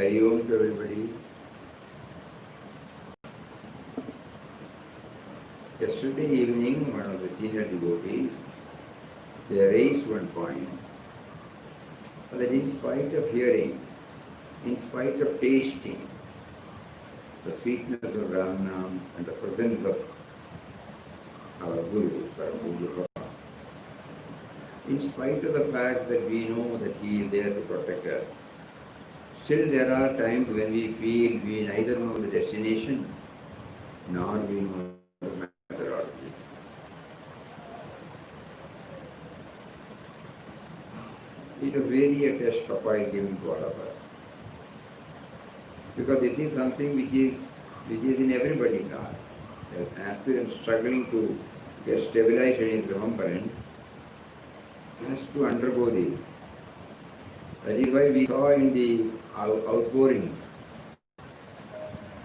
Hari Om to everybody. Yesterday evening, one of the senior devotees, they raised one point that in spite of hearing, in spite of tasting the sweetness of Ram Nam and the presence of our Guru, Parampujya, in spite of the fact that we know that he is there to protect us, Still there are times when we feel we neither know the destination nor we know the methodology. It was really a test Papa is giving to all of us. Because this is something which is in everybody's heart. An aspirant struggling to get stabilized in his remembrance has to undergo this. That is why we saw in the outpourings,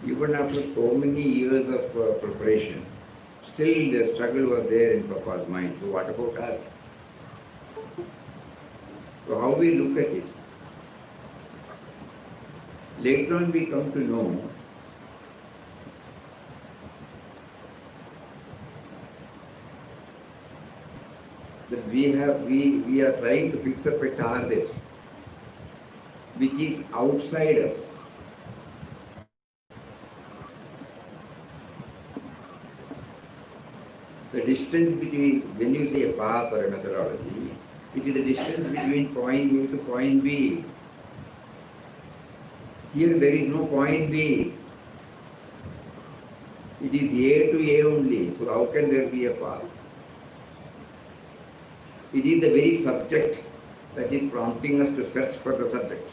even after so many years of preparation, still the struggle was there in Papa's mind. So what about us? So how we look at it? Later on we come to know that we are trying to fix up a target which is outside us. The distance between, when you say a path or a methodology, it is the distance between point A to point B. Here there is no point B. It is A to A only. So how can there be a path? It is the very subject that is prompting us to search for the subject.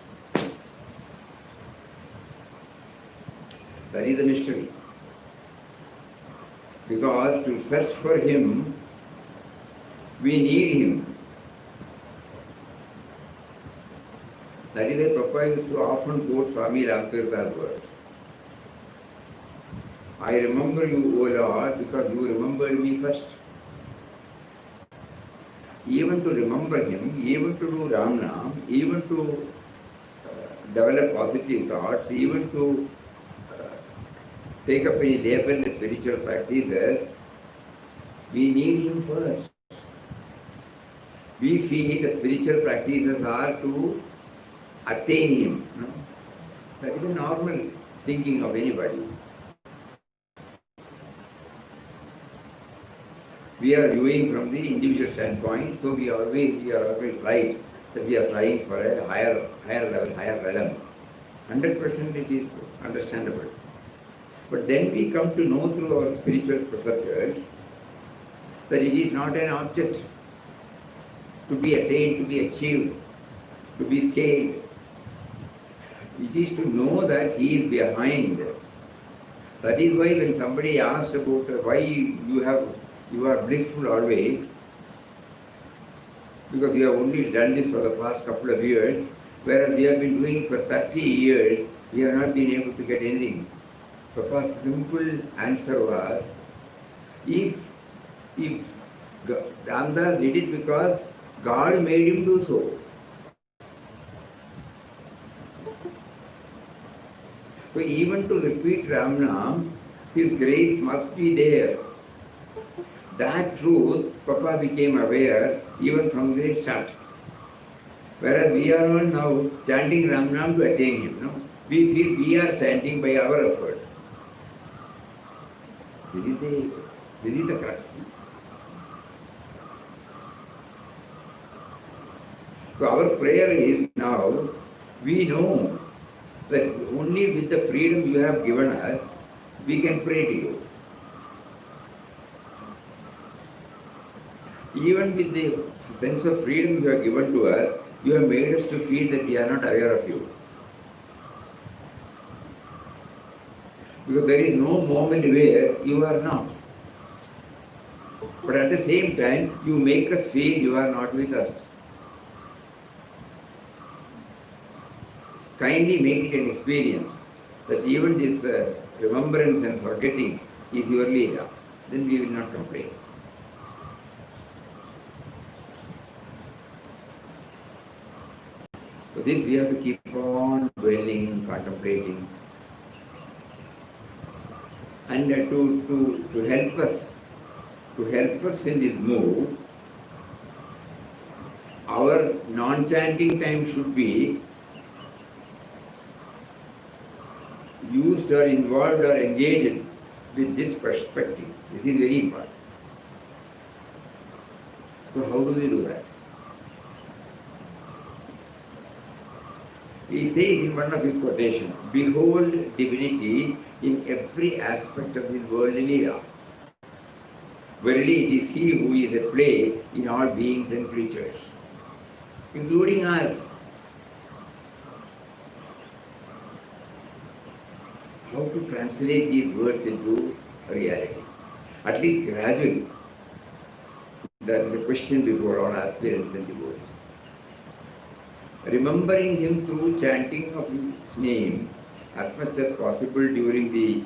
That is the mystery. Because to search for him, we need him. That is why Papa used to often quote Swami Ram Thirtha's words. I remember you, O Lord, because you remembered me first. Even to remember him, even to do Ram Nam, even to develop positive thoughts, even to take up any label spiritual practices, we need him first. We feel that spiritual practices are to attain him. No? That is the normal thinking of anybody. We are viewing from the individual standpoint, so we are always right that we are trying for a higher level, higher realm. 100% it is understandable. But then we come to know through our spiritual preceptors that it is not an object to be attained, to be achieved, to be scaled. It is to know that he is behind. That is why when somebody asked about why you are blissful always, because you have only done this for the past couple of years, whereas we have been doing it for 30 years, we have not been able to get anything. Papa's simple answer was, if Ramdas did it because God made him do so. So even to repeat Ram Nam, his grace must be there. That truth, Papa became aware even from the start. Whereas we are all now chanting Ram Nam to attain him. No? We feel we are chanting by our effort. This is the crux. So our prayer is now, we know that only with the freedom you have given us, we can pray to you. Even with the sense of freedom you have given to us, you have made us to feel that we are not aware of you. Because there is no moment where you are not. But at the same time, you make us feel you are not with us. Kindly make it an experience that even this remembrance and forgetting is your leela. Then we will not complain. So this we have to keep on dwelling, contemplating. And to help us in this move, our non-chanting time should be used or involved or engaged with this perspective. This is very important. So how do we do that? He says in one of his quotations, behold divinity in every aspect of this worldly Leela. Verily, it is He who is at play in all beings and creatures, including us. How to translate these words into reality? At least gradually. That is a question before all aspirants and devotees. Remembering Him through chanting of His name as much as possible during the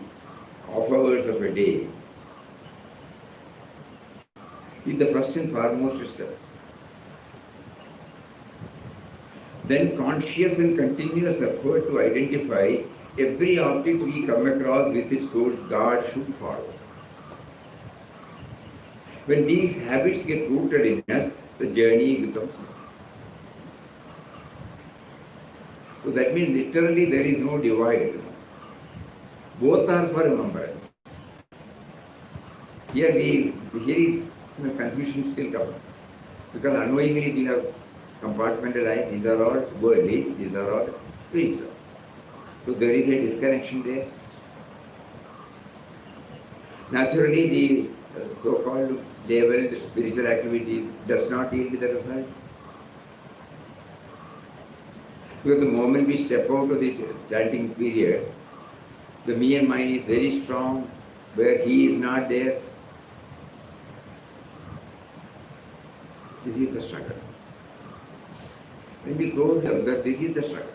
off hours of a day is the first and foremost step. Then conscious and continuous effort to identify every object we come across with its source God should follow. When these habits get rooted in us, the journey becomes smooth. So that means literally there is no divide. Both are for remembrance. Here is confusion still comes. Because unknowingly we have compartmentalized, these are all worldly, these are all spiritual. So there is a disconnection there. Naturally the so-called labeled spiritual activity does not yield the result. Because the moment we step out of the chanting period, the me and mine is very strong, where He is not there. This is the struggle. When we closely observe, this is the struggle.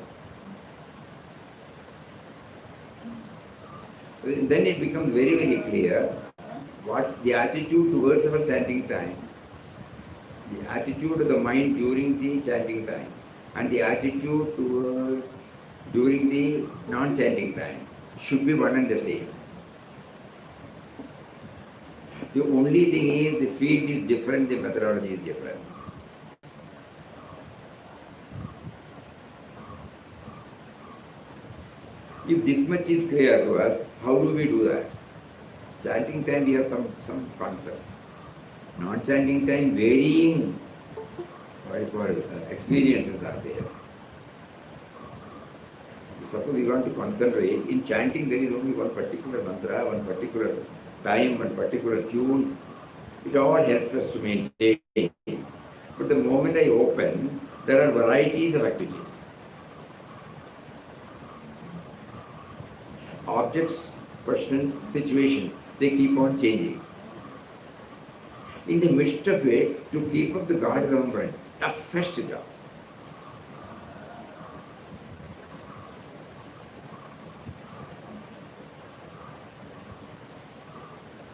Then it becomes very, very clear what the attitude towards our chanting time, the attitude of the mind during the chanting time, and the attitude toward during the non-chanting time should be one and the same. The only thing is the field is different, the methodology is different. If this much is clear to us, how do we do that? Chanting time we have some concepts. Non-chanting time varying experiences are there. Suppose we want to concentrate, in chanting there is only one particular mantra, one particular time, one particular tune. It all helps us to maintain. But the moment I open, there are varieties of activities. Objects, persons, situations, they keep on changing. In the midst of it, to keep up the God remembrance, toughest job.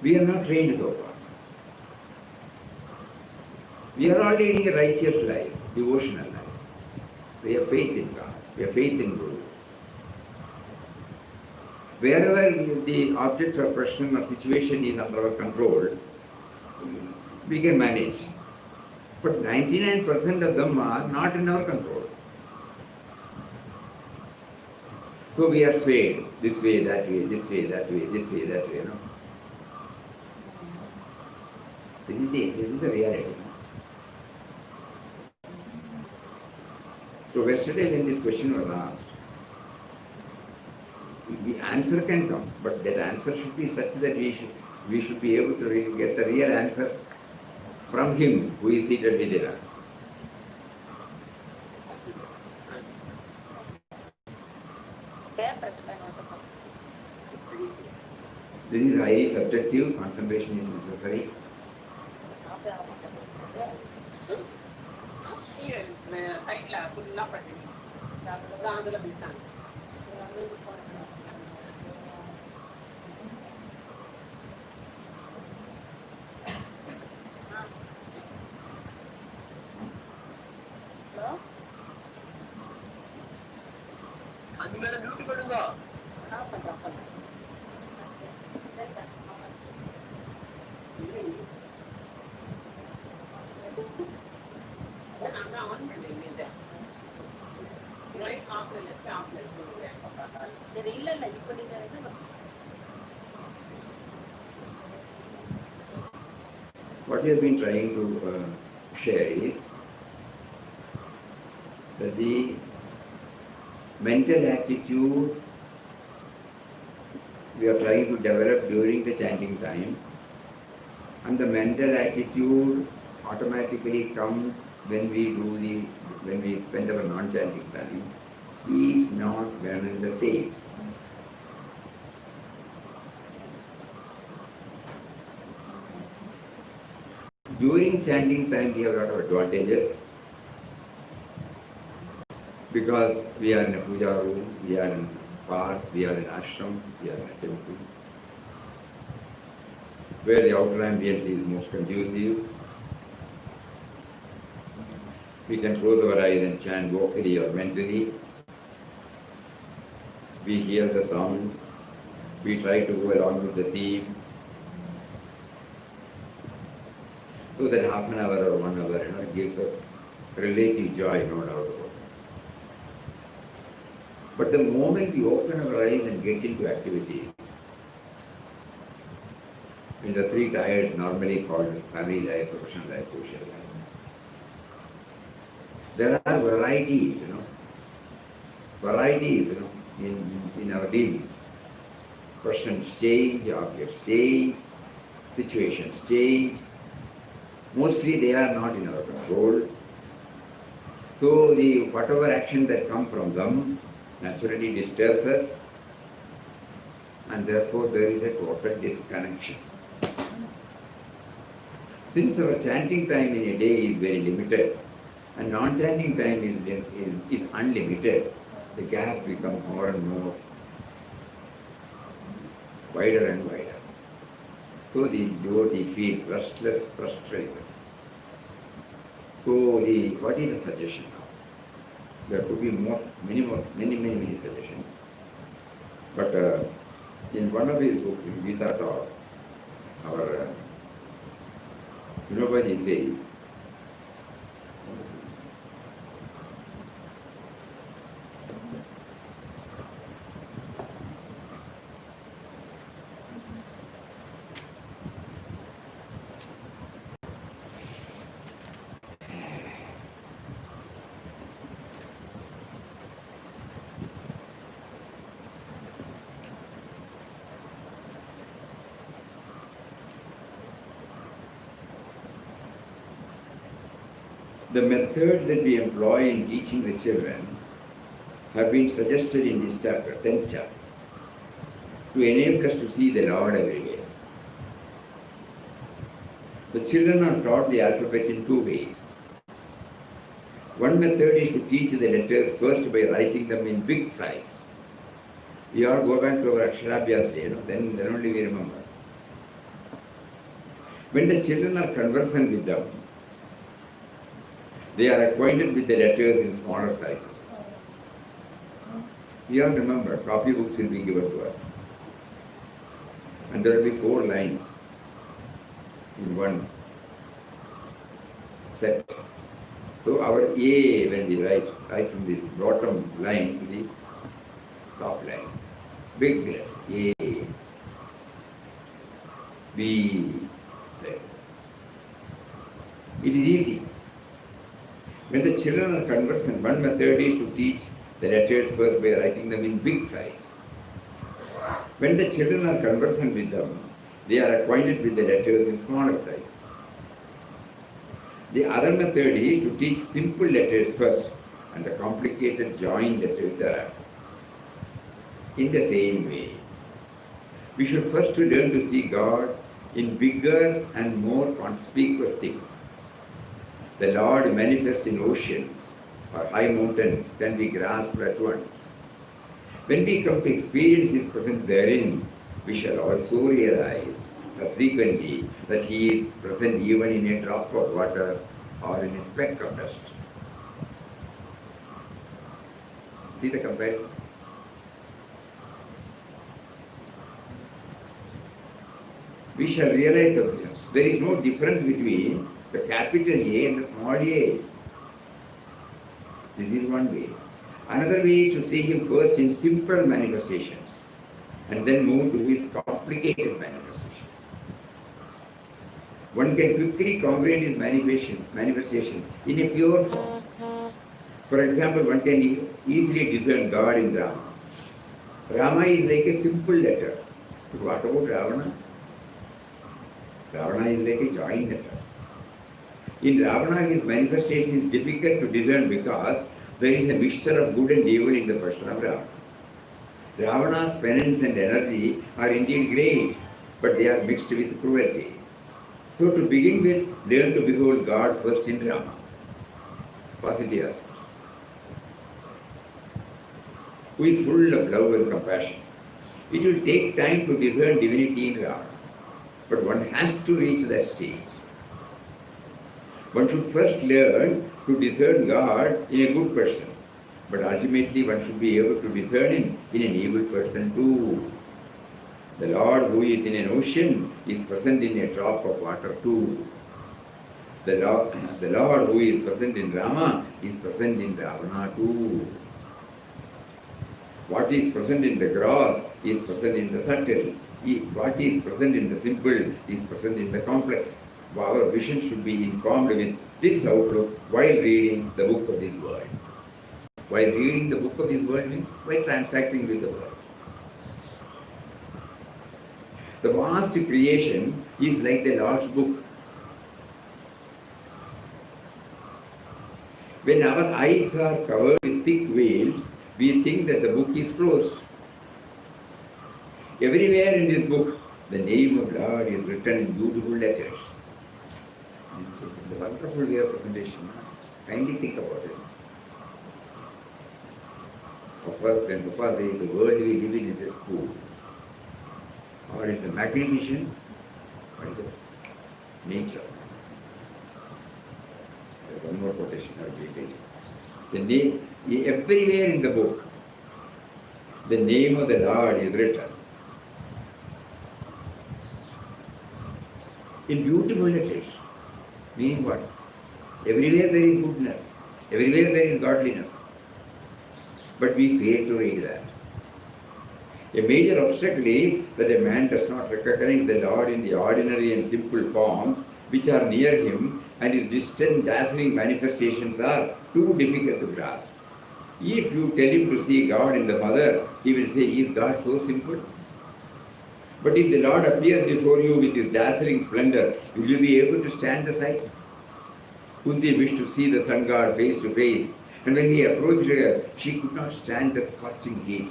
We are not trained so far. We are all leading a righteous life, devotional life. We have faith in God, we have faith in Guru. Wherever the object or person or situation is under our control, we can manage. But 99% of them are not in our control. So we are swayed this way, that way, this way, that way, this way, that way, you know. This is the reality. So yesterday when this question was asked, the answer can come, but that answer should be such that we should be able to get the real answer from Him who is seated within us. This is highly subjective, concentration is necessary. What we have been trying to share is that the mental attitude we are trying to develop during the chanting time, and the mental attitude automatically comes when we spend our non-chanting time, is not one and the same. During chanting time, we have a lot of advantages because we are in a puja room, we are in a park, we are in ashram, we are in a temple, where the outer ambience is most conducive. We can close our eyes and chant vocally or mentally. We hear the sound, we try to go along with the theme, so that half an hour or 1 hour, gives us relative joy, no doubt about it. But the moment we open our eyes and get into activities, in the three tiers normally called family life, professional life, social life, there are varieties, in our dealings. Persons change, objects change, situations change. Mostly they are not in our control. So whatever action that comes from them naturally disturbs us, and therefore there is a total disconnection. Since our chanting time in a day is very limited, and non-chanting time is unlimited, the gap becomes more and more wider and wider. So the devotee feels restless, frustrated. So what is the suggestion now? There could be many suggestions. But in one of his books, in Gita Talks, our Vinobaji says, the methods that we employ in teaching the children have been suggested in this chapter, 10th chapter, to enable us to see the Lord everywhere. The children are taught the alphabet in two ways. One method is to teach the letters first by writing them in big size. We all go back to our Aksharabhyas day, then only we remember. When the children are conversant with them, they are acquainted with the letters in smaller sizes. We all remember, copybooks will be given to us. And there will be 4 lines in one set. So our A, when we write from the bottom line to the top line. Big letter, A, B, letter. It is easy. When the children are conversant, one method is to teach the letters first by writing them in big size. When the children are conversant with them, they are acquainted with the letters in smaller sizes. The other method is to teach simple letters first and the complicated joined letters thereafter. In the same way, we should first learn to see God in bigger and more conspicuous things. The Lord manifests in oceans or high mountains can be grasped at once. When we come to experience His presence therein, we shall also realize subsequently that He is present even in a drop of water or in a speck of dust. See the comparison? We shall realize that there is no difference between the capital A and the small a. This is one way. Another way is to see Him first in simple manifestations and then move to His complicated manifestations. One can quickly comprehend His manifestation in a pure form. For example, one can easily discern God in Rama. Rama is like a simple letter. But what about Ravana? Ravana is like a joint letter. In Ravana, his manifestation is difficult to discern because there is a mixture of good and evil in the person of Ravana. Ravana's penance and energy are indeed great, but they are mixed with cruelty. So to begin with, learn to behold God first in Rama. Positive aspects. Who is full of love and compassion. It will take time to discern divinity in Rama, but one has to reach that stage. One should first learn to discern God in a good person, but ultimately one should be able to discern Him in an evil person too. The Lord who is in an ocean is present in a drop of water too. The Lord who is present in Rama is present in Ravana too. What is present in the gross is present in the subtle. What is present in the simple is present in the complex. Our vision should be informed with this outlook while reading the book of this world. While reading the book of this world means while transacting with the world. The vast creation is like the Lord's book. When our eyes are covered with thick veils, we think that the book is closed. Everywhere in this book, the name of Lord is written in beautiful letters. It's a wonderful way of presentation. Kindly think about it. When Papa says the world we live in is a school, or it's a magnificent nature. One more quotation I'll give later. The name, everywhere in the book, the name of the Lord is written. In beautiful letters. Meaning what? Everywhere there is goodness. Everywhere there is godliness. But we fail to read that. A major obstacle is that a man does not recognize the Lord in the ordinary and simple forms which are near him, and his distant, dazzling manifestations are too difficult to grasp. If you tell him to see God in the mother, he will say, is God so simple? But if the Lord appears before you with his dazzling splendor, will you be able to stand the sight? Kunti wished to see the sun god face to face, and when he approached her, she could not stand the scorching heat.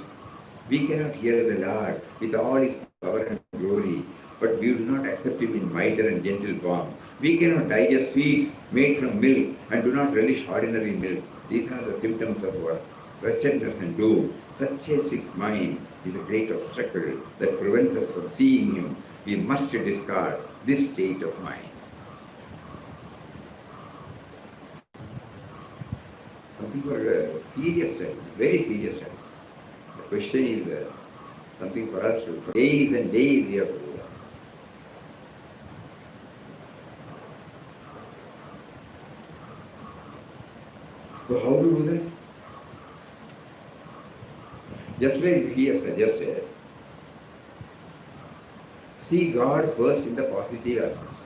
We cannot hear the Lord with all his power and glory, but we do not accept him in mild and gentle form. We cannot digest sweets made from milk and do not relish ordinary milk. These are the symptoms of our wretchedness and doom. Such a sick mind is a great obstacle that prevents us from seeing him. We must discard this state of mind. Something for a serious study, very serious study. The question is something for us to, for days and days we have to do that. So how to do that? Just like he has suggested, see God first in the positive aspects.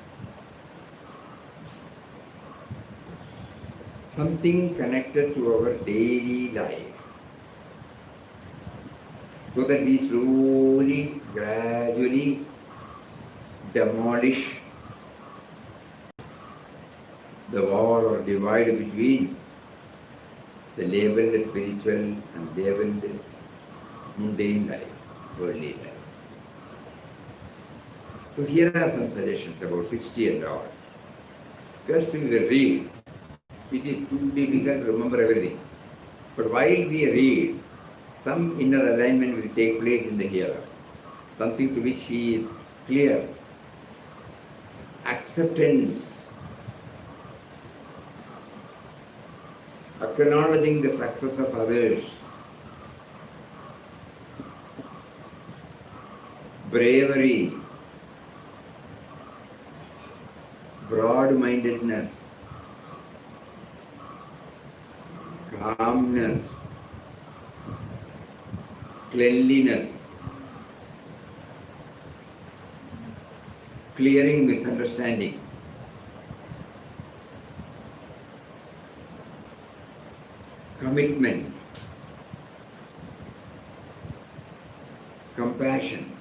Something connected to our daily life. So that we slowly, gradually demolish the wall or divide between the labeled spiritual and labeled mundane life, worldly life. So here are some suggestions about 60 and all. First we will read. It is too difficult to remember everything. But while we read, some inner alignment will take place in the hearer. Something to which he is clear. Acceptance. Acknowledging the success of others. Bravery. Broad-mindedness. Calmness. Cleanliness. Clearing commitment, compassion,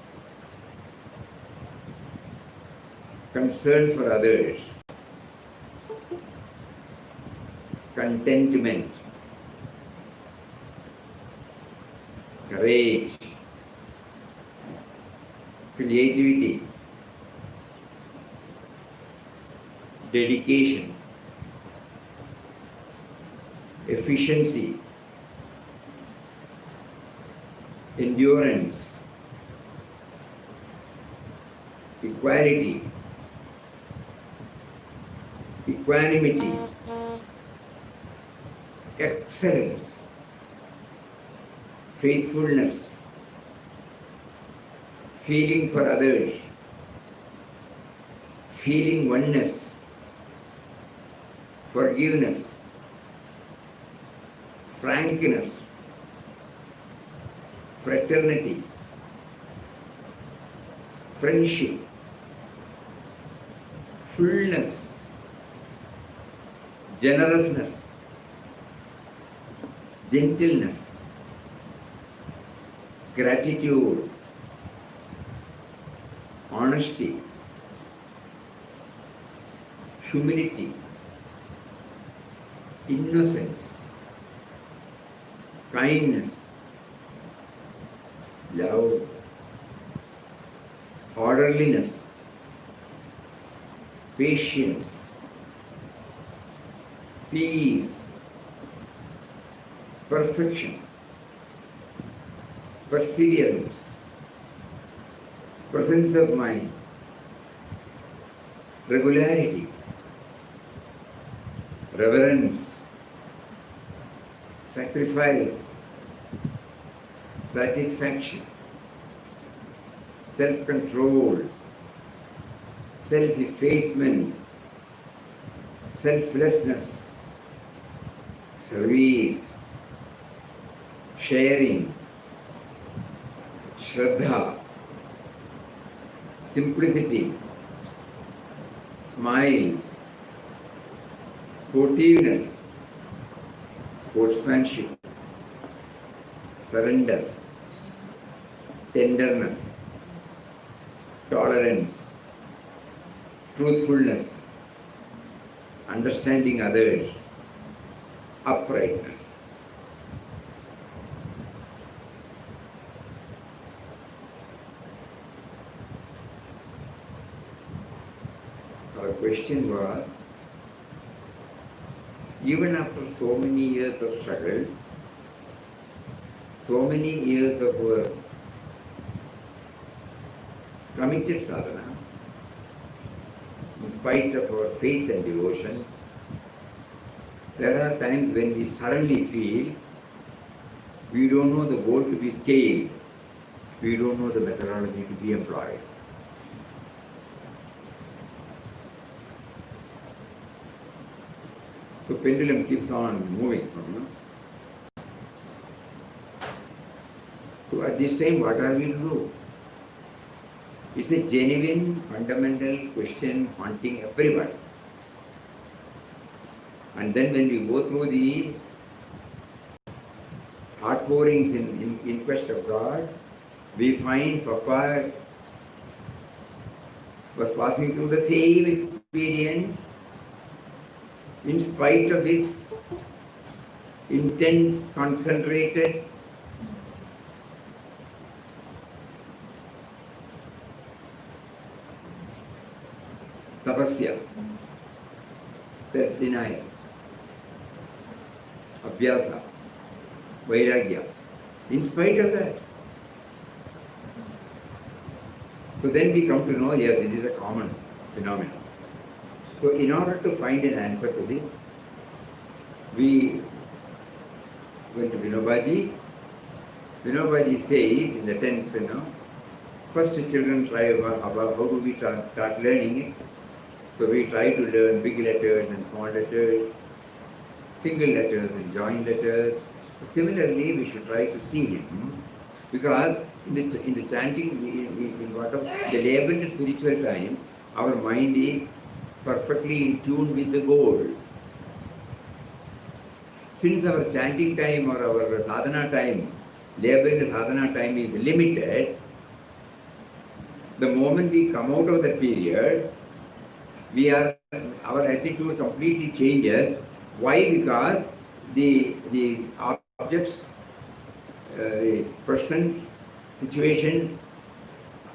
concern for others, contentment, courage, creativity, dedication, efficiency, endurance, equality, equanimity, excellence, faithfulness, feeling for others, feeling oneness, forgiveness, frankness, fraternity, friendship, fullness, generousness, gentleness, gratitude, honesty, humility, innocence, kindness, love, orderliness, patience, peace, perfection, perseverance, presence of mind, regularity, reverence, sacrifice, satisfaction, self-control, self-effacement, selflessness, service, sharing, shraddha, simplicity, smile, sportiveness, sportsmanship, surrender, tenderness, tolerance, truthfulness, understanding others, uprightness. Our question was, even after so many years of struggle, so many years of work, committed sadhana, in spite of our faith and devotion, there are times when we suddenly feel we don't know the goal to be scaled, we don't know the methodology to be employed. So pendulum keeps on moving from. So at this time, what are we to do? It's a genuine, fundamental question haunting everybody. And then when we go through the outpourings in quest of God, we find Papa was passing through the same experience in spite of his intense, concentrated tapasya, self-denial, abhyasa, vairagya, in spite of that. So then we come to know, yeah, this is a common phenomenon. So in order to find an answer to this, we went to Vinobaji. Vinobaji says in the 10th, first children try about how do we start learning it. So we try to learn big letters and small letters, single letters and joint letters. Similarly, we should try to see him, because in the chanting, in whatever the labeled spiritual time, our mind is perfectly in tune with the goal. since our chanting time or our sadhana time, laboring sadhana time is limited, the moment we come out of the period, our attitude completely changes. Why? Because the objects, the persons, situations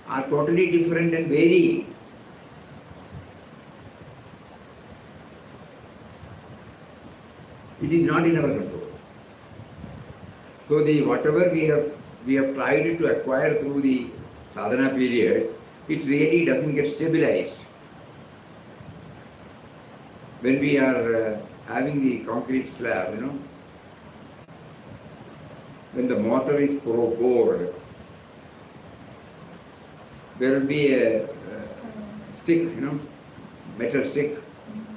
are totally different and vary. It is not in our control. So whatever we have tried to acquire through the sadhana period, it really doesn't get stabilized. When we are having the concrete slab, when the mortar is poured, there will be a stick, metal stick,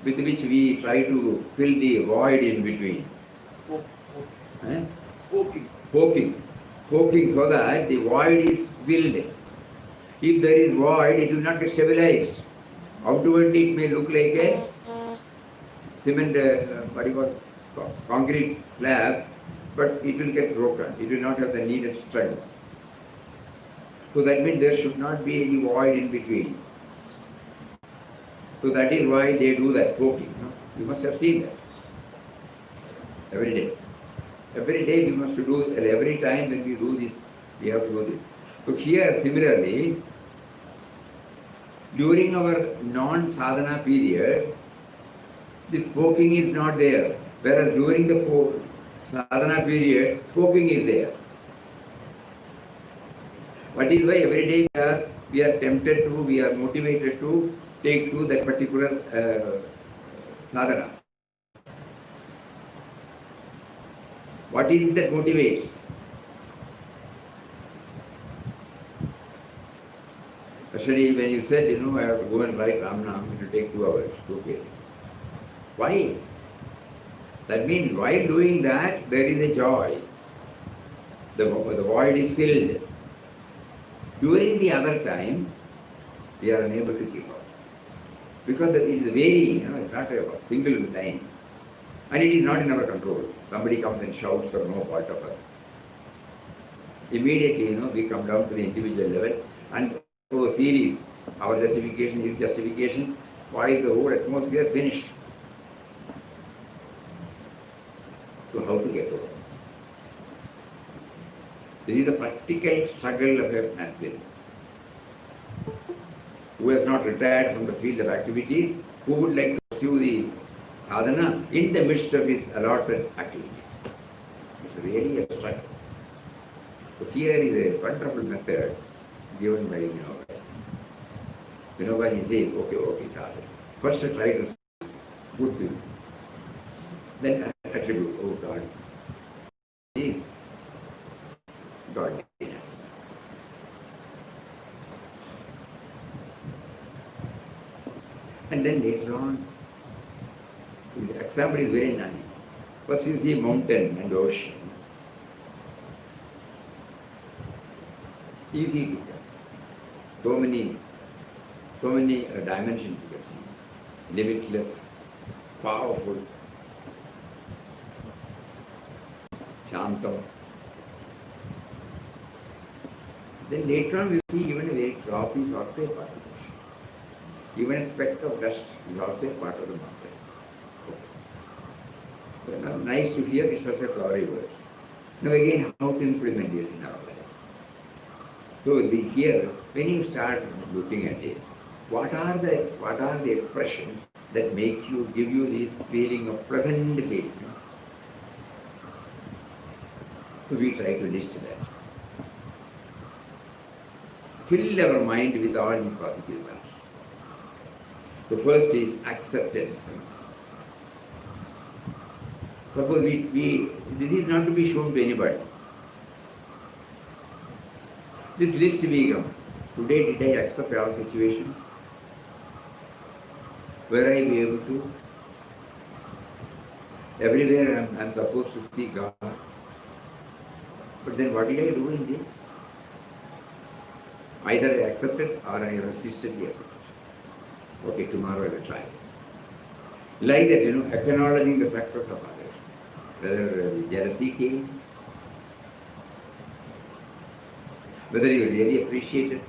with which we try to fill the void in between. Poking so that the void is filled. If there is void, it will not get stabilized. Outwardly, it may look like a cement, concrete slab, but it will get broken. It will not have the needed strength. So that means there should not be any void in between. So that is why they do that poking. You must have seen that every day. Every day we must do, every time when we do this, we have to do this. So here similarly, during our non-sadhana period, this poking is not there. Whereas during the sadhana period, poking is there. That is why every day we are tempted to, we are motivated to take to that particular sadhana. What is it that motivates? Especially when you said, I have to go and write Ramnam, it will take 2 hours, 2 pages. Why? That means while doing that, there is a joy. The void is filled. During the other time, we are unable to keep up. Because it is varying, it's not a single line. And it is not in our control. Somebody comes and shouts for no fault of us. Immediately, we come down to the individual level and series, our justification is justification, spoils the whole atmosphere, finished. So how to get over? This is the practical struggle of an aspirant who has not retired from the field of activities, who would like to pursue the sadhana in the midst of his allotted activities. It's really a struggle. So here is a wonderful method given by Vinoba. Vinoba is saying, okay, sadhana. First try to see good people. Then attribute, oh God, is godliness. And then later on, the example is very nice. First you see mountain and ocean. Easy to get. So many dimensions you can see. Limitless, powerful, shantam. Then later on we see even a very drop is also a part of the ocean. Even a speck of dust is also a part of the mountain. Okay. Now, nice to hear, it's such a flowery verse. Now again, how to implement this in our life? So here, when you start looking at it, what are the expressions that give you this feeling of pleasant feeling? So we try to list that. Fill our mind with all these positive ones. So first is acceptance. Suppose this is not to be shown to anybody. This list become, today did I accept all situations? Were I be able to? Everywhere I am supposed to see God. But then what did I do in this? Either I accepted or I resisted the effort. Okay, tomorrow I will try. Like that, acknowledging the success of others. whether jealousy came, whether you really appreciate it.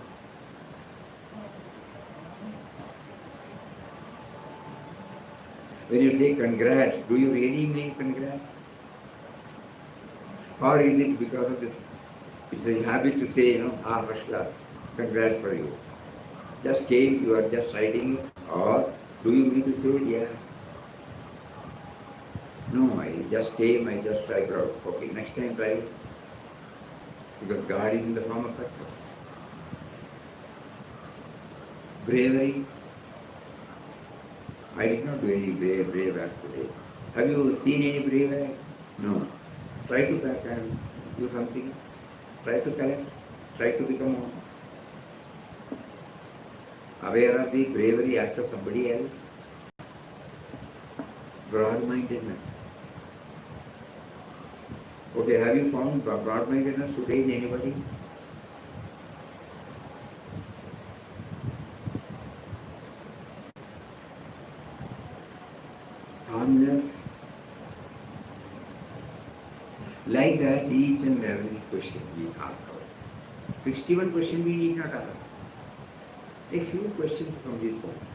When you say congrats, do you really mean congrats? Or is it because of this? It's a habit to say, first class, congrats for you. Just came, you are just writing it, or do you mean to say, yeah? No, I just came, I just tried out. Okay, next time try. Because God is in the form of success. Bravery. I did not do any brave act today. Have you seen any brave act? No. Try to back and do something. Try to collect. Try to become aware of the bravery act of somebody else. Broad-mindedness. Okay, have you found broad-mindedness today in anybody? Calmness. Like that, each and every question we ask ourselves. 61 questions we need not ask. A few questions from these points.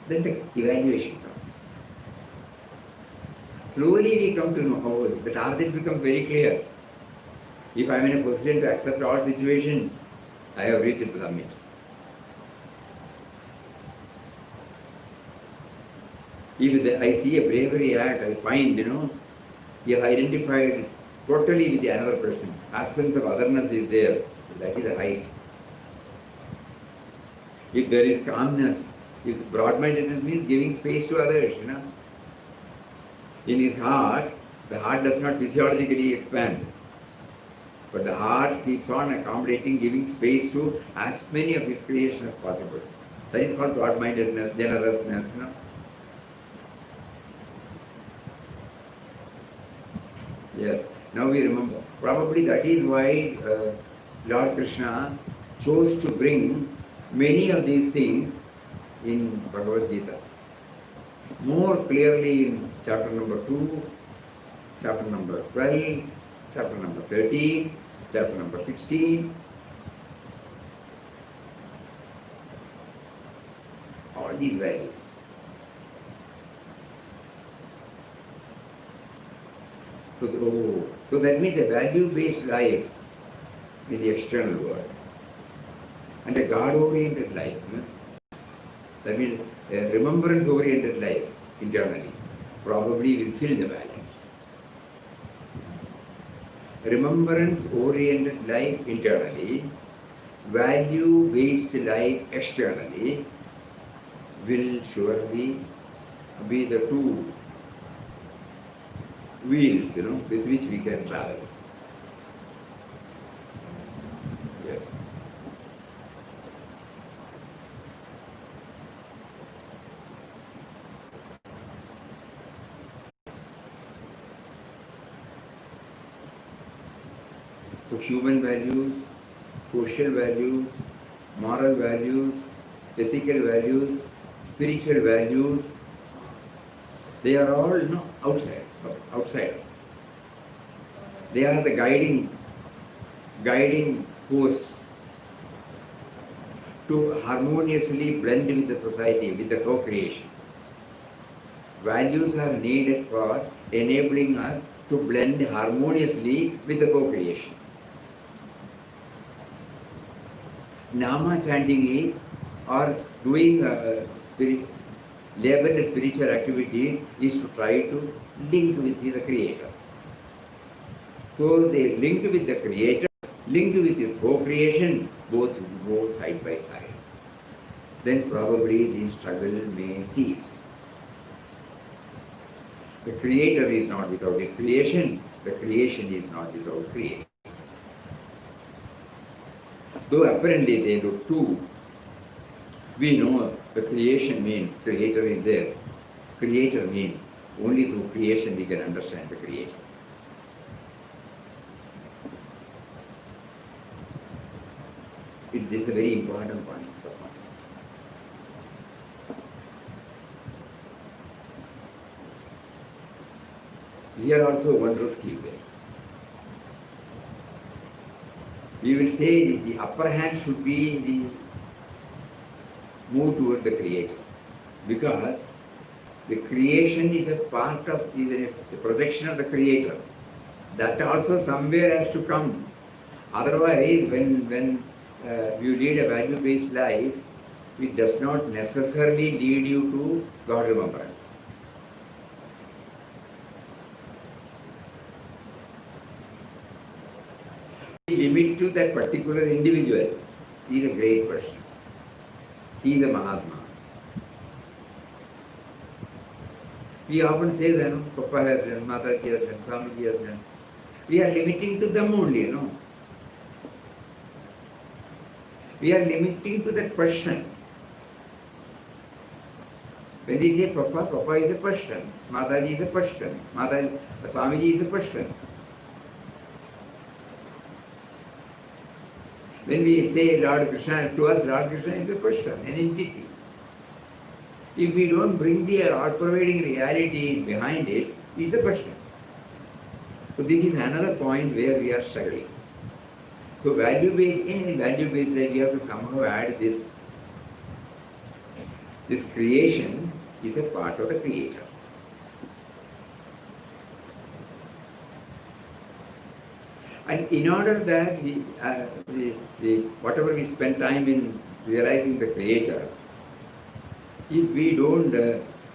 Then the evaluation comes. Slowly we come to know how the target becomes very clear. If I am in a position to accept all situations, I have reached the summit. If I see a bravery act, I find, he has identified totally with the another person. Absence of otherness is there. That is the height. If there is calmness, if broad-mindedness means giving space to others, In his heart, the heart does not physiologically expand. But the heart keeps on accommodating, giving space to as many of his creation as possible. That is called broad-mindedness, generousness, Yes. Now we remember. Probably that is why Lord Krishna chose to bring many of these things in Bhagavad Gita. More clearly in chapter number 2, chapter number 12, chapter number 13, chapter number 16. All these values. So that means a value-based life in the external world and a God-oriented life. That means a remembrance-oriented life internally probably will fill the balance. Remembrance-oriented life internally, value-based life externally will surely be the two wheels, with which we can travel. Yes. So human values, social values, moral values, ethical values, spiritual values, they are all outside us. They are the guiding force to harmoniously blend with the society, with the co-creation. Values are needed for enabling us to blend harmoniously with the co-creation. Nama chanting is, or doing labeled spiritual activities is to try to link with the Creator. So they link with the Creator, link with His co-creation, both go side by side. Then probably the struggle may cease. The Creator is not without His creation, the creation is not without creation. Though apparently they look two, we know the creation means Creator is there. Creator means only through creation we can understand the Creator. This is a very important point. here also one risk is there. We will say the upper hand should be the move toward the Creator, because the creation is a part of, is a projection of the Creator. That also somewhere has to come. Otherwise, when you lead a value-based life, it does not necessarily lead you to God remembrance. Limit to that particular individual. He is a great person. He is a Mahatma. We often say that Papa has done, Mataji has done, Swamiji has done. We are limiting to them only, We are limiting to that person. When we say Papa, Papa is a person, Mataji is a person, Swamiji is a person. When we say Lord Krishna, to us Lord Krishna is a person, an entity. If we don't bring the all-pervading reality behind it, it's a person. So this is another point where we are struggling. So in value-based life, we have to somehow add this. This creation is a part of the Creator. And in order that whatever we spend time in realizing the Creator, if we don't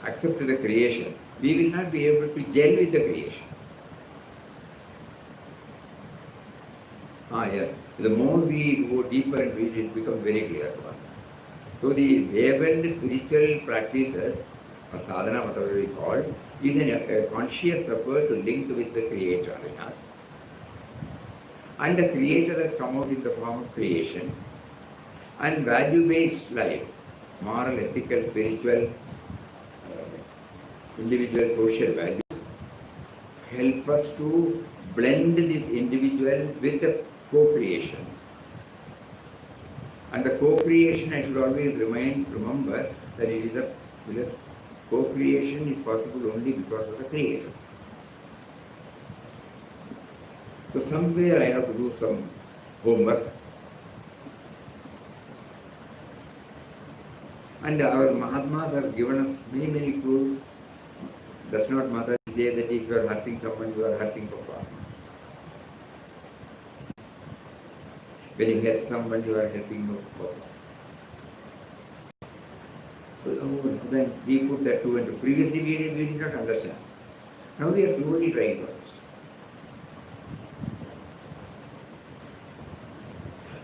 accept the creation, we will not be able to gel with the creation. Yes. The more we go deeper and read, it becomes very clear to us. So the labeled spiritual practices, or sadhana, whatever we call, is a conscious effort to link with the Creator in us. And the Creator has come out in the form of creation. And value-based life, moral, ethical, spiritual, individual, social values, help us to blend this individual with the co-creation. And the co-creation, I should always remember that it is a co-creation is possible only because of the Creator. So somewhere I have to do some homework. And our Mahatmas have given us many clues. Does not Mother say that if you are hurting someone, you are hurting Papa. When you help someone, you are helping Papa. So, then we put that two and two. Previously we did not understand. Now we are slowly trying to understand.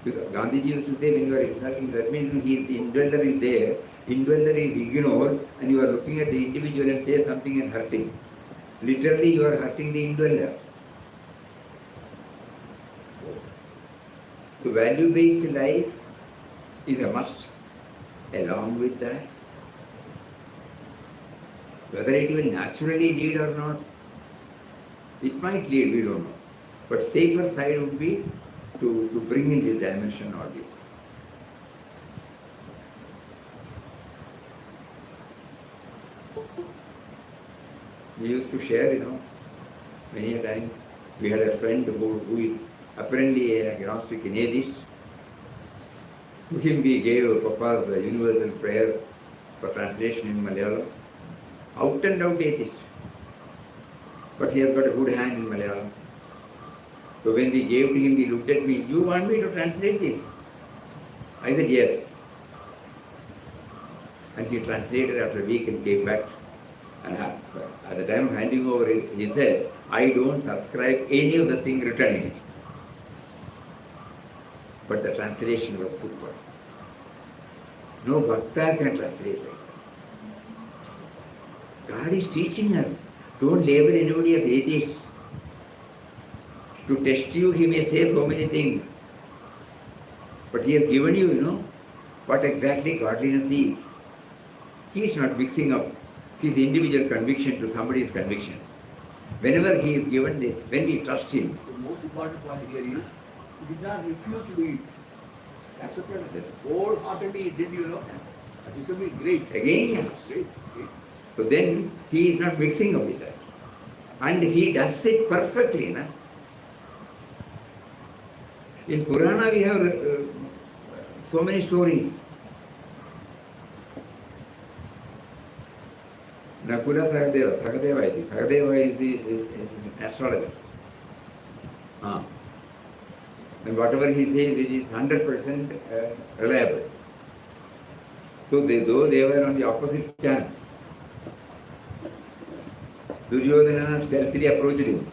Because Gandhiji used to say, when you are insulting, that means the indweller is there, indweller is ignored, and you are looking at the individual and say something and hurting. Literally, you are hurting the indweller. So, value-based life is a must. Along with that, whether it will naturally lead or not, it might lead, we don't know. But safer side would be to bring in this dimension all this. We used to share, many a time. We had a friend who is apparently an agnostic, an atheist. To him we gave Papa's universal prayer for translation in Malayalam. Out and out atheist. But he has got a good hand in Malayalam. So when we gave to him, he looked at me, you want me to translate this? I said, yes. And he translated after a week and came back. And at the time of handing over it, he said, I don't subscribe any of the thing written in it. But the translation was super. No bhakta can translate like that. God is teaching us. Don't label anybody as atheist. To test you, he may say so many things. But he has given you, what exactly godliness is. He is not mixing up his individual conviction to somebody's conviction. Whenever he is given, when we trust him. The most important point here is, he did not refuse to do it. Accepted it. Wholeheartedly he did, This will be great. Again, yes. Great. So then, he is not mixing up with that. And he does it perfectly. Na? In Purana we have so many stories. Nakula Sahadeva is the astrologer. And whatever he says, it is 100% reliable. So though they were on the opposite camp, Duryodhana stealthily approached him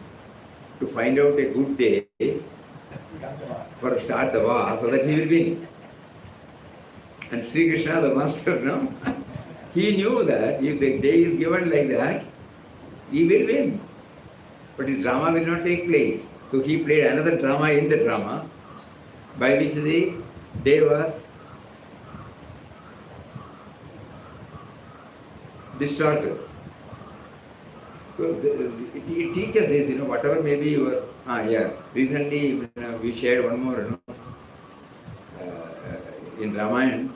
to find out a good day for start the war so that he will win. And Sri Krishna, the master, no? He knew that if the day is given like that, he will win. But the drama will not take place. So he played another drama in the drama, by which the day was distorted. So it teaches this, whatever maybe you were, recently we shared one more, in Ramayana,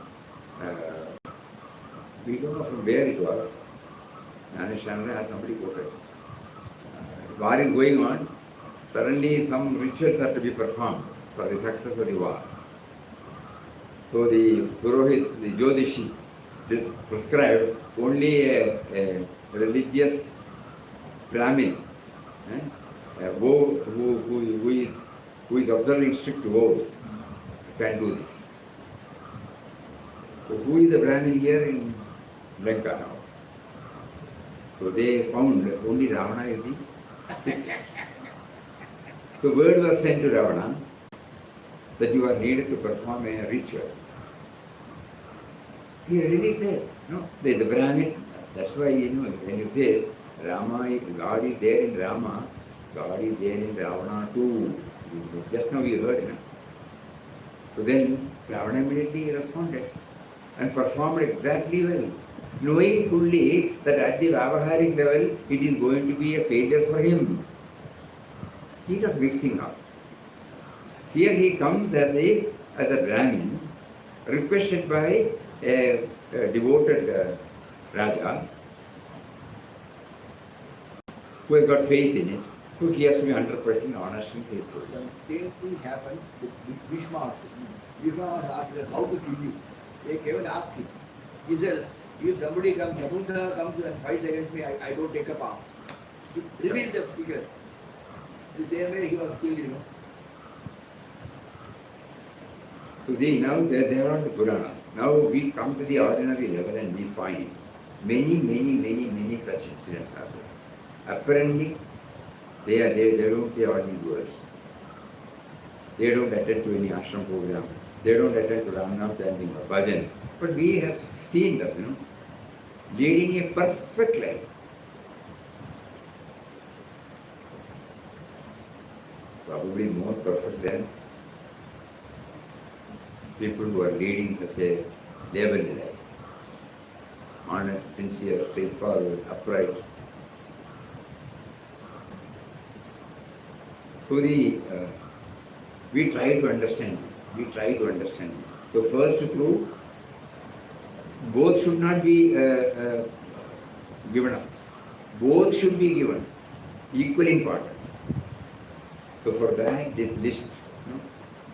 we don't know from where it was, Nanashandra or somebody quoted. War is going on, suddenly some rituals have to be performed for the success of the war. So the Purohits, the Jyotishi, prescribed only a religious Brahmin who is observing strict vows can do this. So who is the Brahmin here in Lanka now? So they found that only Ravana is the fixed. So word was sent to Ravana that you are needed to perform a ritual. He really said, no, the Brahmin, that's why when you say Rama, God is there in Rama, God is there in Ravana too. Just now you heard, So then Ravana immediately responded and performed exactly well, knowing fully that at the Vyavaharic level it is going to be a failure for him. He is not mixing up. Here he comes as a Brahmin, requested by a devoted Raja who has got faith in it. So he has to be 100% honest and faithful. The same thing happened with Bhishma also. Bhishma was asked how to kill you. They came and asked him. He said, if somebody comes, Napunsaka comes and fights against me, I don't take up arms. He revealed the secret. The same way he was killed, So now they are on the Puranas. Now we come to the ordinary level and we find many such incidents are there. Apparently, they don't say all these words. They don't attend to any ashram program. They don't attend to Ram chanting or bhajan. But we have seen them, leading a perfect life. Probably more perfect than people who are leading such a labored life. Honest, sincere, straightforward, upright. So we try to understand this. So first truth, both should not be given up. Both should be given equal importance. So for that, this list,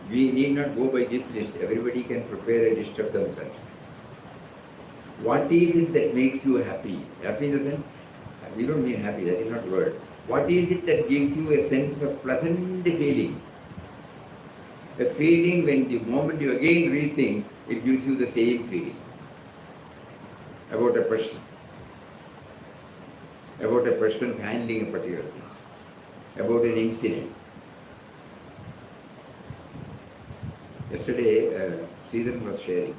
we need not go by this list. Everybody can prepare a list of themselves. What is it that makes you happy? Happy doesn't, we don't mean happy, that is not the word. What is it that gives you a sense of pleasant feeling? A feeling when the moment you again rethink, it gives you the same feeling about a person, about a person's handling a particular thing, about an incident. Yesterday, Sridhar was sharing.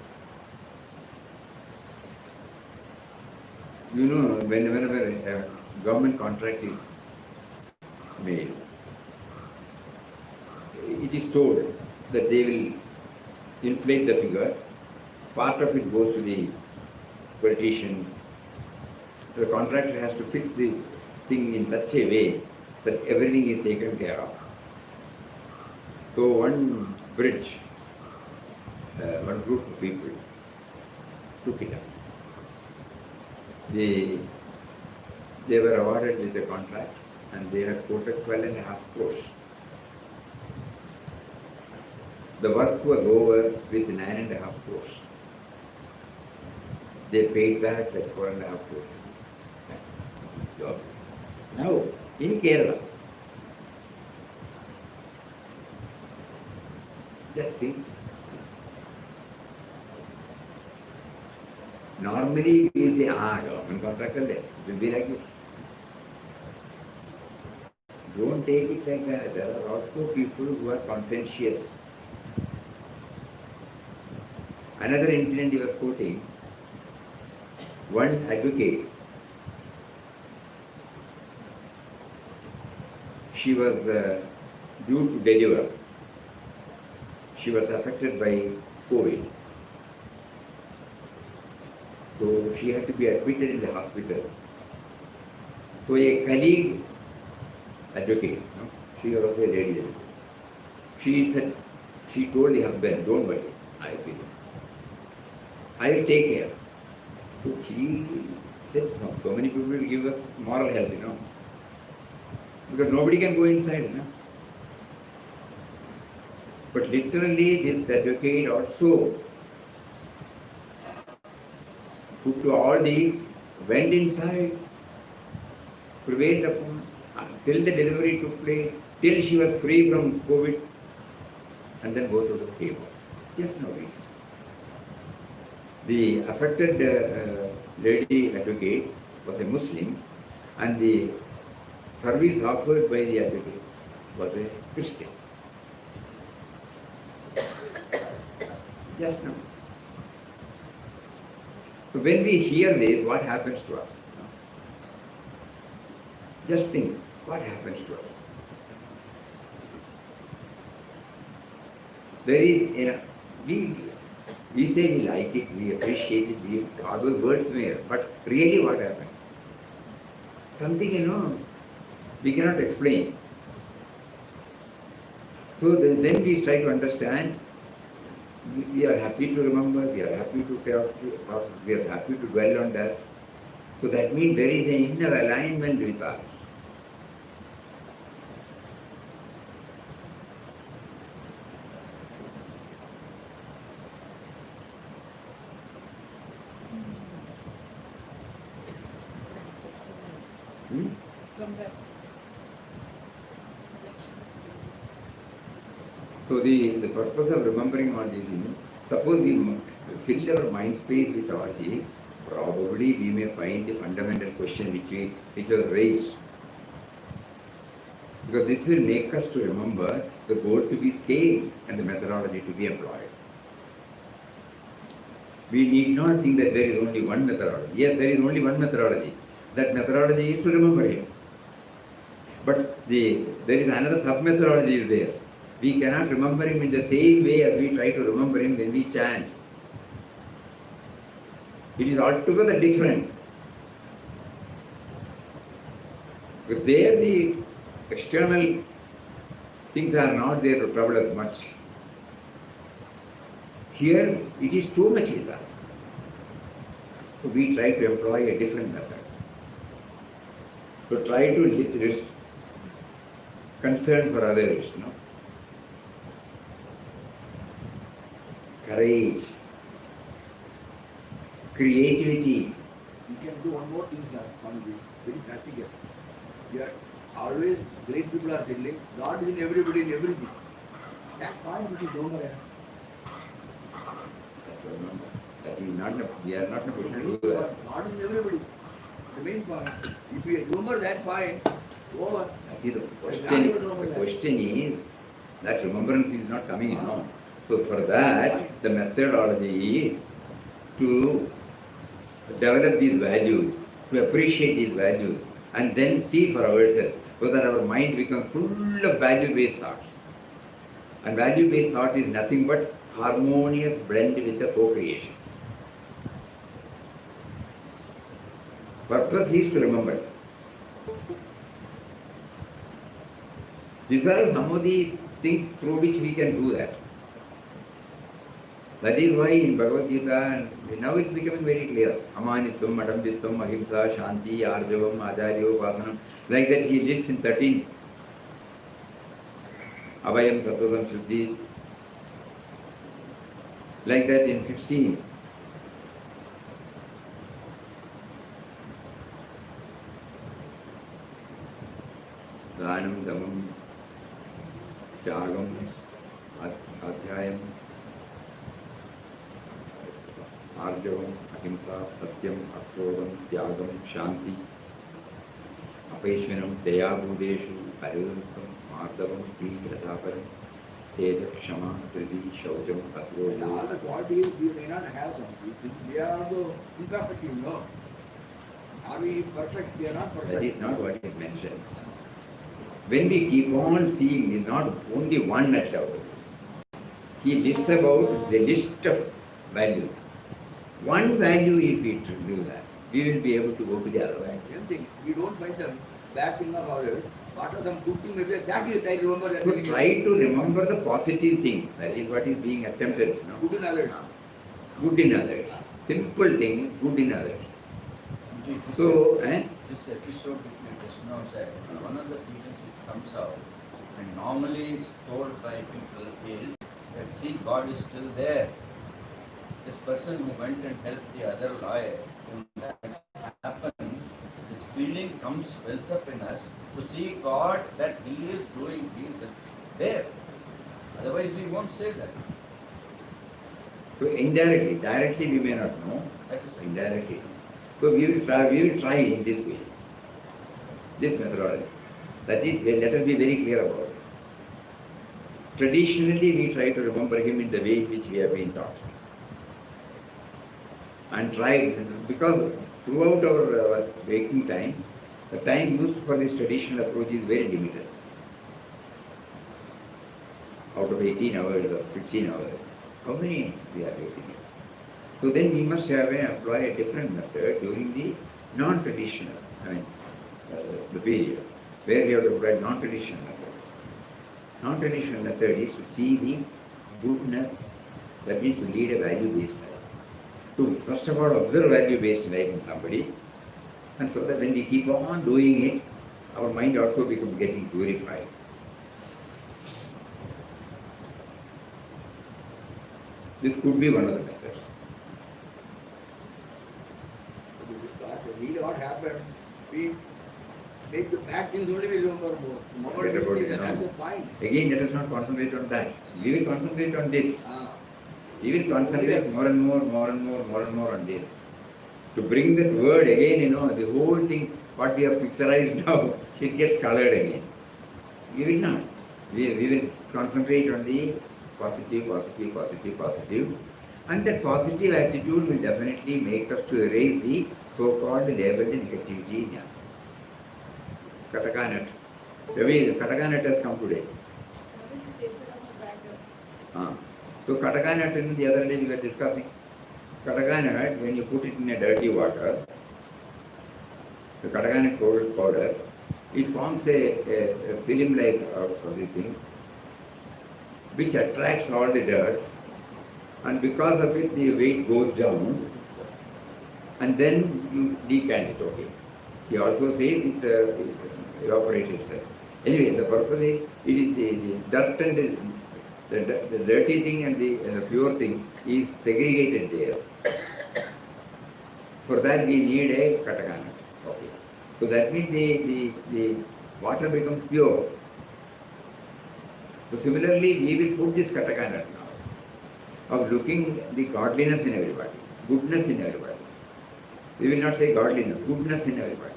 Whenever a government contract is made, it is told that they will inflate the figure. Part of it goes to the politicians. The contractor has to fix the thing in such a way that everything is taken care of. So one bridge, one group of people took it up. They were awarded with the contract and they had quoted 12.5 crores. The work was over with 9.5 crores. They paid back that 4.5 crores. Job. Now, in Kerala, just think. Normally we say, government contractor, it will be like this. Don't take it like that. There are also people who are conscientious. Another incident he was quoting, one advocate, she was due to deliver. She was affected by COVID. So she had to be admitted in the hospital. So a colleague advocate, she was also a lady advocate. She said, she told the husband, don't worry, I will take care. So he said, so many people will give us moral help, because nobody can go inside, But literally this advocate also took to all these, went inside, prevailed upon, till the delivery took place, till she was free from COVID, and then go to the table. Just no reason. The affected lady advocate was a Muslim, and the service offered by the advocate was a Christian. Just now. So when we hear this, what happens to us? Just think, what happens to us? There is, we say we like it, we appreciate it, all those words may, but really what happens? Something, we cannot explain. So then we try to understand, we are happy to remember, we are happy to talk, we are happy to dwell on that. So that means there is an inner alignment with us. So the purpose of remembering all these, suppose we fill our mind space with all these, probably we may find the fundamental question which was raised. Because this will make us to remember the goal to be scaled and the methodology to be employed. We need not think that there is only one methodology. Yes, there is only one methodology. That methodology is to remember Him. But there is another sub-methodology is there. We cannot remember Him in the same way as we try to remember Him when we chant. It is altogether different. But there the external things are not there to trouble us much. Here it is too much with us. So we try to employ a different method. So try to concern for others, courage, creativity. You can do one more thing, sir, very practical. You are always, great people are telling, God is in everybody, in everything. That point which is over. That is not, we are not in a position to do that. God is in everybody. The main point. If you remember that point, over. That is the question. The question is that remembrance is not coming, So for that, the methodology is to develop these values, to appreciate these values, and then see for ourselves, so that our mind becomes full of value-based thoughts. And value-based thought is nothing but harmonious blend with the co-creation. Purpose is to remember. These are some of the things through which we can do that. That is why in Bhagavad Gita, now it's becoming very clear. Amanitvam, Adambitvam, Ahimsa, Shanti, Arjavam, Acharyo, Upasanam. Like that he lists in 13. Abhayam, Sattvam, Shuddhi. Like that in 16. Dhanam, Dhamam, Tyagam, Adhyayam, Arjavam, Ahimsa, Satyam, Akrodham, Tyagam, Shanti, Apeshvanam, Dayabhudeshu, Arivantam, Mardavam, Priyasaparam, Teja, Kshama, Tridi, Shaujam, And all Atrojam. the qualities we may not have some. We are also imperfect, you know. Are we perfect? We are not perfect. That is not what is mentioned. When we keep on seeing, is not only one at all. He lists about the list of values. One value, if we do that, we will be able to go to the other value. Same thing. We don't find the bad thing of others. What are some good things? That is, I remember that. So try to remember the positive things. That is what is being attempted. No? Good in others. Good in others. Simple thing, good in others. This, So, this episode which we just now said, one of the feelings which comes out, and normally it's told by people is that see, God is still there. This person who went and helped the other lawyer, when that happens, this feeling comes, wells up in us to see God that He is doing, He is there. Otherwise we won't say that. so indirectly, directly we may not know. That is Indirectly. So we will try in this way, this methodology. That is, let us be very clear about it. Traditionally, we try to remember him in the way in which we have been taught. And try, because throughout our waking time, the time used for this traditional approach is very limited. Out of 18 hours or 16 hours, how many we are using it? So then we must have apply a different method during the non-traditional, the period, where we have to apply non-traditional methods. Non-traditional method is to see the goodness, that means to lead a value-based life. To first of all observe value-based life in somebody, and so that when we keep on doing it, our mind also becomes getting purified. This could be one of the methods. Really what happened, we make the bad things only we remember more. More Forget these about things it, are not no. the point. Again, let us not concentrate on that. We will concentrate on this. Ah. We will concentrate more and more on this. To bring that word again, the whole thing, what we have picturized now, it gets colored again. We will not. We will concentrate on the positive. And that positive attitude will definitely make us to erase the so-called labeled negativity in us. Katakanat. Ravi, Katakanat has come today. So Katakanat, the other day we were discussing. Katakanat, when you put it in a dirty water, the Katakanat powder, it forms a film like this thing, which attracts all the dirt, and because of it the weight goes down, and then you decant it, okay. He also says it evaporates itself. Anyway, the purpose is, it is the dirt and the dirty thing and the pure thing is segregated there. For that we need a Katakanat. Okay. So that means the water becomes pure. So similarly, we will put this Katakanat now of looking the godliness in everybody, goodness in everybody. We will not say godliness, goodness in everybody.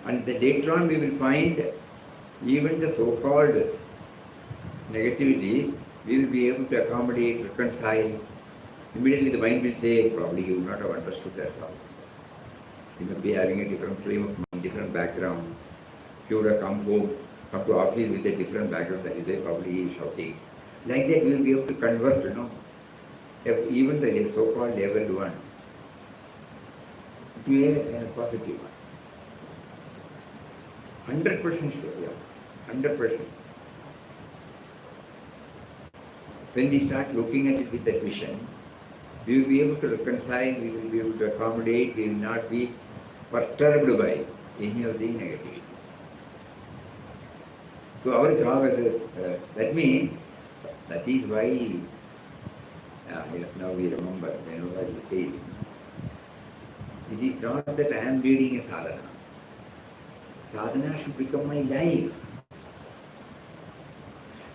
And later on we will find even the so-called negativities, we will be able to accommodate, reconcile. Immediately the mind will say, probably you would not have understood that all. You must be having a different frame of mind, different background. He would have come home, come to office with a different background, that is why probably he is shouting. Like that we will be able to convert, if even the so-called level one to a positive one. 100% sure, yeah. 100%. When we start looking at it with that vision, we will be able to reconcile, we will be able to accommodate, we will not be perturbed by any of the negativities. So our job that means, that is why, yes, now we remember, whenever we say, it is not that I am leading a sadhana. Sadhana should become my life.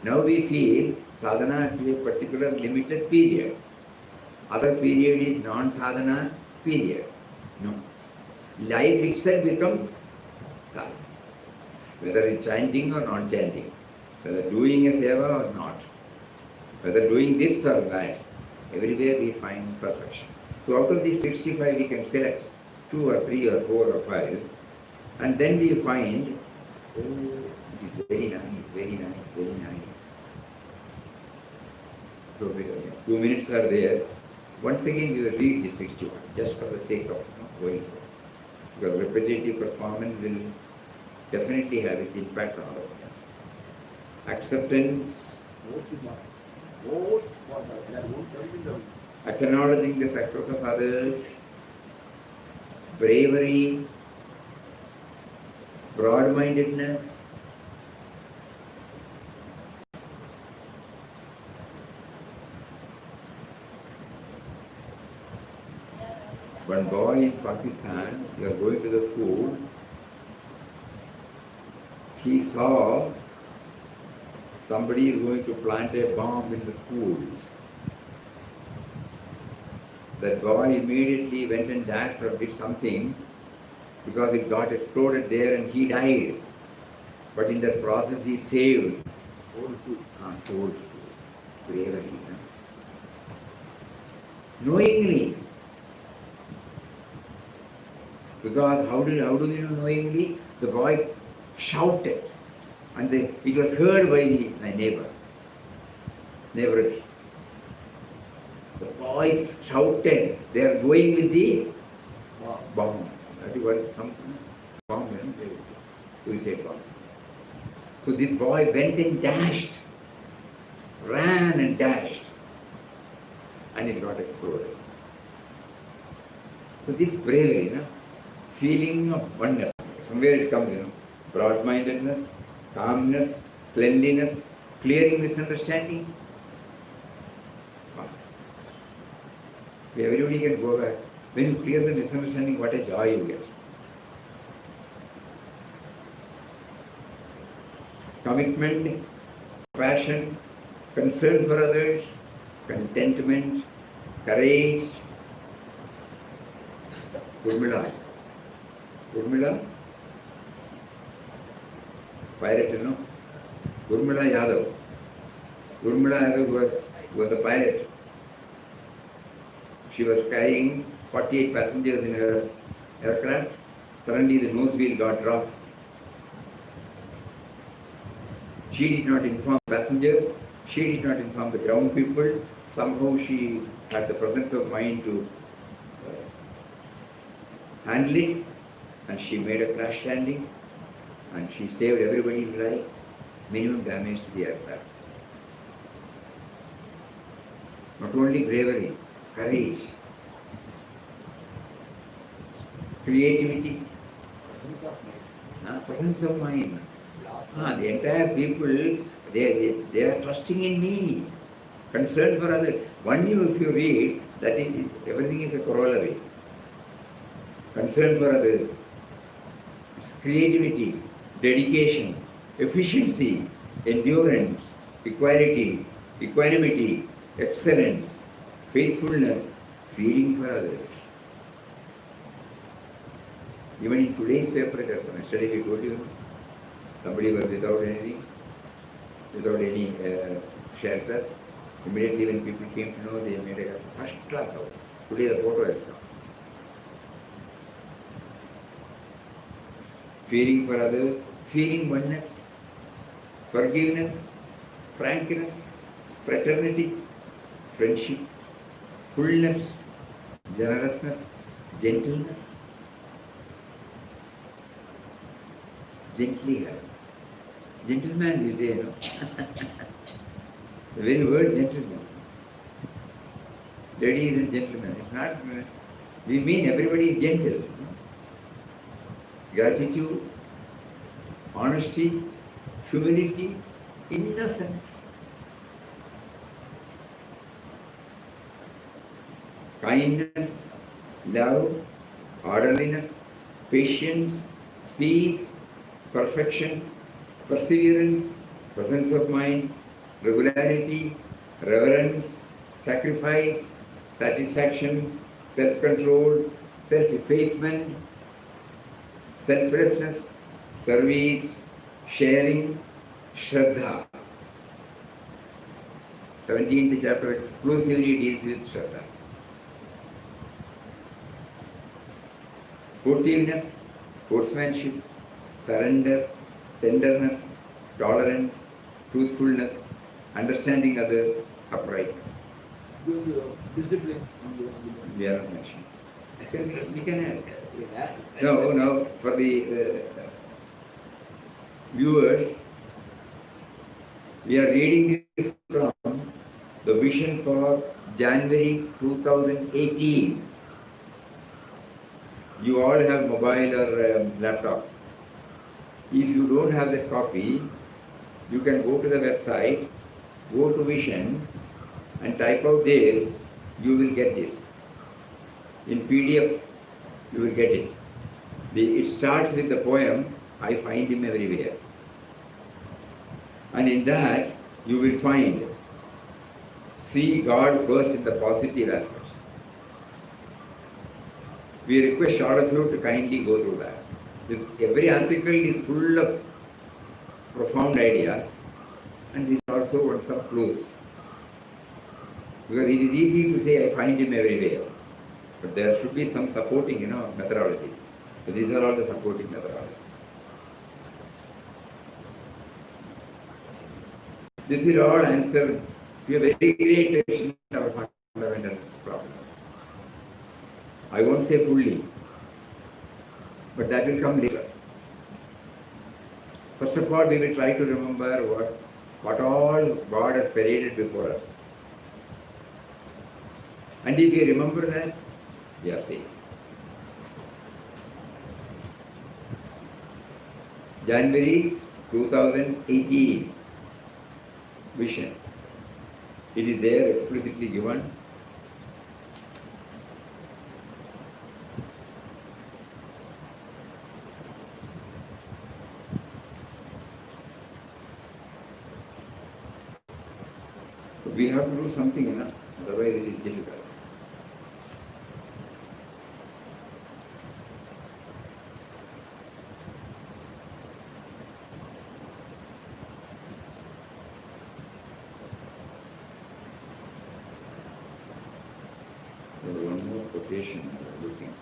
Now we feel sadhana to a particular limited period. Other period is non-sadhana period. No. Life itself becomes sadhana. Whether it's chanting or not chanting, whether doing a seva or not, whether doing this or that, everywhere we find perfection. So out of these 65 we can select 2 or 3 or 4 or 5, and then we find, oh, it is very nice, very nice, very nice. So 2 minutes are there. Once again we will read the 61, just for the sake of going through. Because repetitive performance will definitely have its impact on our life. Acceptance, acknowledging the success of others, bravery, broad-mindedness, one boy in Pakistan, we are going to the school, he saw somebody is going to plant a bomb in the school. That boy immediately went and dashed or did something because it got exploded there and he died. But in that process he saved whole school. Bravery. Knowingly. Because how do you know knowingly? The boy shouted, and it was heard by the neighbors. The boys shouted, they are going with the bomb. That is what some bomb, suicide bomb. So this boy went and dashed, ran and dashed, and it got exploded. So this bravery, feeling of oneness, from where it comes, broad-mindedness, calmness, cleanliness, clearing misunderstanding. Wow. Everybody can go back. When you clear the misunderstanding, what a joy you get. Commitment, passion, concern for others, contentment, courage. Urmila, pirate, Urmila Yadav. Urmila Yadav was a pilot. She was carrying 48 passengers in her aircraft. Suddenly the nose wheel got dropped. She did not inform passengers. She did not inform the ground people. Somehow she had the presence of mind to handle it, and she made a crash landing, and she saved everybody's life, minimum damage to the aircraft. Not only bravery, courage, creativity, presence of mind. The entire people, they are trusting in me, concern for others. If you read, that everything is a corollary. Concern for others, creativity, dedication, efficiency, endurance, equality, equanimity, excellence, faithfulness, feeling for others. Even in today's paper, yesterday we told you, somebody was without anything, without any shelter. Immediately when people came to know, they made a first class house. Today the photo has come. Feeling for others, feeling oneness, forgiveness, frankness, fraternity, friendship, fullness, generousness, gentleness, gently help. Gentleman is there, the very word gentleman. Ladies and gentlemen, it's not, we mean everybody is gentle. gratitude, honesty, humility, innocence. Kindness, love, orderliness, patience, peace, perfection, perseverance, presence of mind, regularity, reverence, sacrifice, satisfaction, self-control, self-effacement, selflessness, service, sharing, Shraddha. 17th chapter exclusively deals with Shraddha. Sportiveness, sportsmanship, surrender, tenderness, tolerance, truthfulness, understanding others, uprightness. Discipline. We are not mentioned. We can add. We can add. No, for the viewers, we are reading this from the vision for January 2018. You all have mobile or laptop. If you don't have that copy, you can go to the website, go to Vision and type out this, you will get this. In PDF, you will get it. It starts with the poem, I find him everywhere. And in that, you will find, see God first in the positive aspects. We request all of you to kindly go through that. Every article is full of profound ideas, and this also wants some clues. Because it is easy to say, I find him everywhere. But there should be some supporting, methodologies. So these are all the supporting methodologies. This will all answer to a very great extent our fundamental problem. I won't say fully, but that will come later. First of all, we will try to remember what all God has paraded before us. And if we remember that, we are safe. January 2018 vision. It is there explicitly given. So we have to do something, otherwise it is difficult. One more quotation I was looking.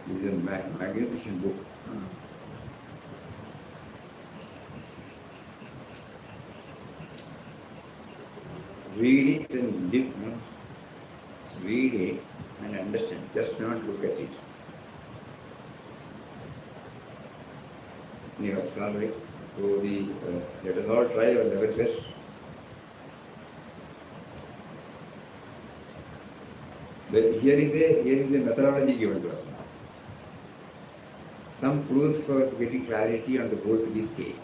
It is a magnificent book. Read it and live. Read it and understand. Just not look at it. Yeah, it's all right. So let us all try our level best. Here is a methodology given to us now. Some clues for getting clarity on the goal to be scaled.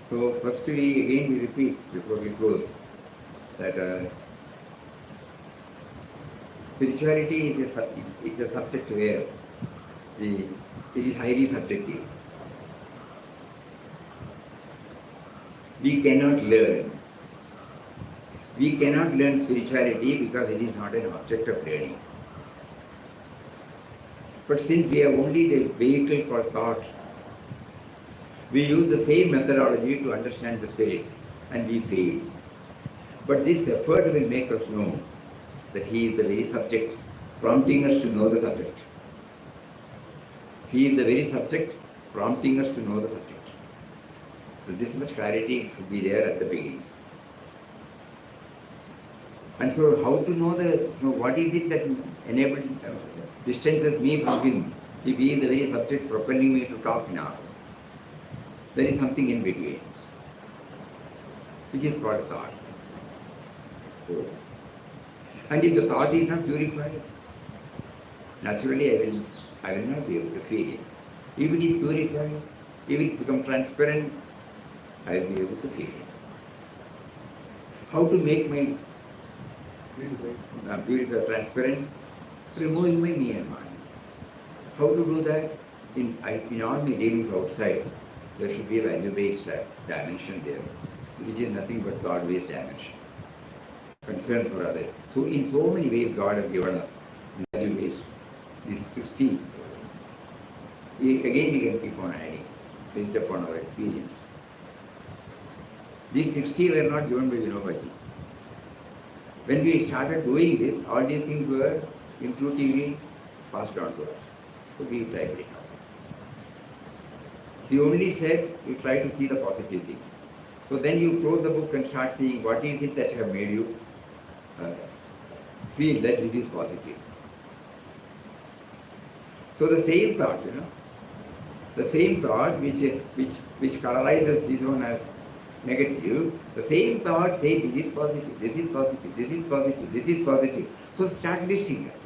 So first we repeat before we close that spirituality is a subject where it is highly subjective. We cannot learn. We cannot learn spirituality because it is not an object of learning. But since we have only the vehicle called thought, we use the same methodology to understand the spirit, and we fail. But this effort will make us know that he is the very subject, prompting us to know the subject. He is the very subject, prompting us to know the subject. So this much clarity should be there at the beginning. And so how to know what is it that enables, distances me from him? If he is the very subject propelling me to talk now, there is something in between, which is called thought. And if the thought is not purified, naturally I will not be able to feel it. If it is purified, if it becomes transparent, I will be able to feel it. How to make my purified transparent? Removing my me and mind. How to do that? In all my dealings outside, there should be a value-based dimension there, which is nothing but God-based dimension. Concern for others. So in so many ways God has given us this value-based, this 16. Again we can keep on adding, based upon our experience. These 60 were not given by Vinobaji. When we started doing this, all these things were intuitively passed on to us. So we tried it out. He only said, you try to see the positive things. So then you close the book and start seeing what is it that have made you feel that this is positive. So the same thought, the same thought which colorises this one as negative, the same thought says this is positive, this is positive, this is positive, this is positive. So start listing that.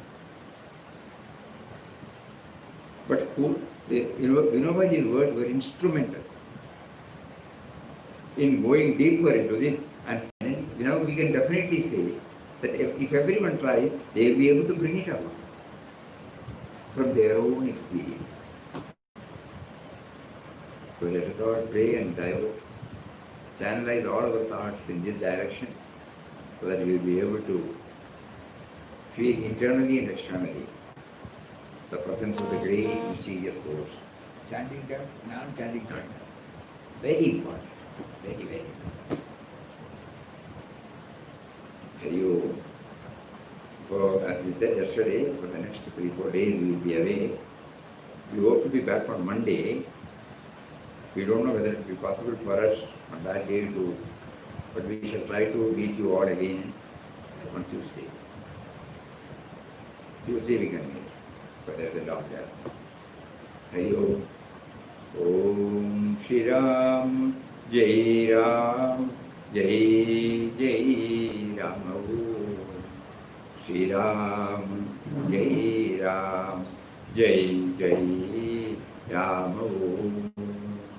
But Vinobaji's words were instrumental in going deeper into this, and we can definitely say that if everyone tries, they will be able to bring it out from their own experience. So let us all pray and divert, channelize all our thoughts in this direction, so that we will be able to feel internally and externally the presence of the great mysterious force. Chanting time, non-chanting time. Very important. Very, very important. As we said yesterday, for the next 3-4 days we will be away. We hope to be back on Monday. We don't know whether it will be possible for us on that day but we shall try to meet you all again on Tuesday. Tuesday we can meet, but there's a long gap. Hari Om. Om Shri Ram, Jai Ram, Jai Jai Ram. Om Shri Ram, Jai Ram, Jai Jai Ram. Om